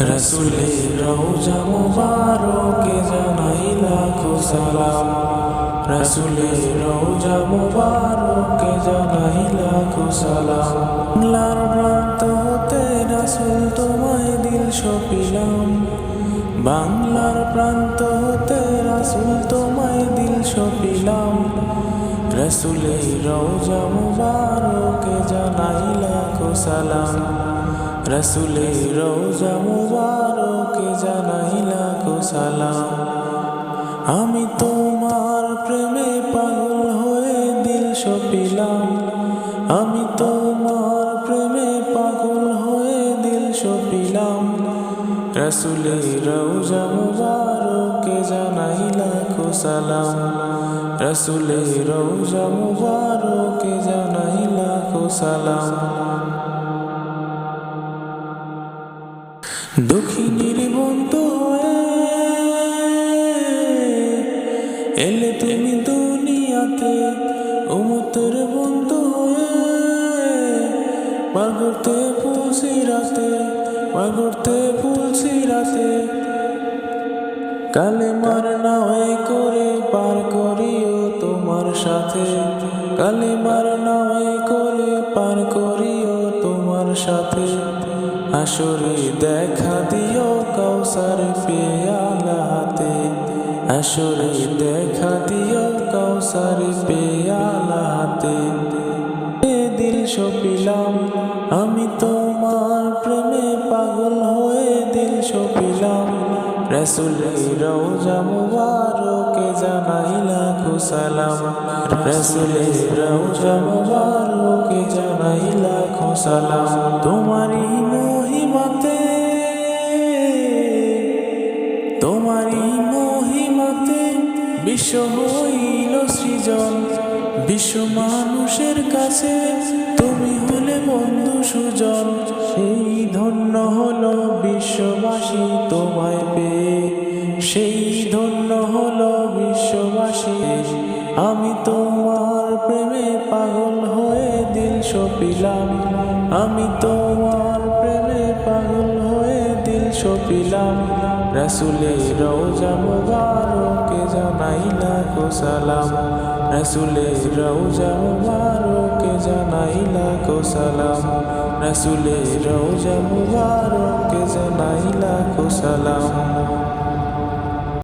রসুলে রওজা মুবারকে জানাই লাখো সালাম। রসুলে রওজা মুবারকে জানাই লাখো সালাম। বাংলার প্রান্ত হতে রাসূল তোমায় দিল সপিলাম। বাংলার প্রান্ত হতে রাসূল তোমায় দিল সপিলাম। রসুলে রওজা মুবারকে জানাই লাখো সালাম। রসুলে রওজা মুবারকে জানাই লাখো সালাম। আমি তোমার প্রেমে পাগল হয়ে দিল সপিলাম। আমি তোমার প্রেমে পাগল হয়ে দিল সপিলাম। রসুলে রওজা মুবারকে জানাই লাখো সালাম। রসুলে রওজা মুবারকে জানাই লাখো সালাম। দক্ষিণীর বন্ধু হয়ে এলে তুমি দুনিয়াতে, উম্মতের বন্ধু হয়ে পার করতে ফুলসিরাতে, পার করতে ফুলসিরাতে। কালেমার নাওয়ে করে পার করিও তোমার সাথে। কালেমার নাওয়ে করে পার করিও তোমার সাথে। আসরে দেখা দিও কাউসার পেয়ালা হাতে। আসরে দেখা দিও কাউসার পেয়ালা হাতে। দিল সপিলাম আমি তোমার প্রেমে পাগল হয়ে দিল সপিলাম। রসুলে রওজা মুবারকে জানাই লাখো সালাম। রসুলে রওজা মুবারকে জানাই লাখো সালাম। তোমারই মহিমাতে, তোমারই মহিমাতে বিশ্ব হইল সৃজন। বিশ্ব মানুষের কাছে তুমি হলে বন্ধু সুজন। সেই ধন্য হলো বিশ্ববাসী তোমায় পেয়ে, সেই ধন্য হলো বিশ্ববাসী। আমি তোমার প্রেমে পাগল হয়ে দিল সপিলাম। আমি তোমার প্রেমে পাগল হয়ে দিল সপিলাম। রসুলে রওজা মুবারকে জানাই লাখো সালাম। রসুলে রওজা মুবারকে জানাই লাখো সালাম। রসুলে রওজা মুবারকে জানাই লাখো সালাম।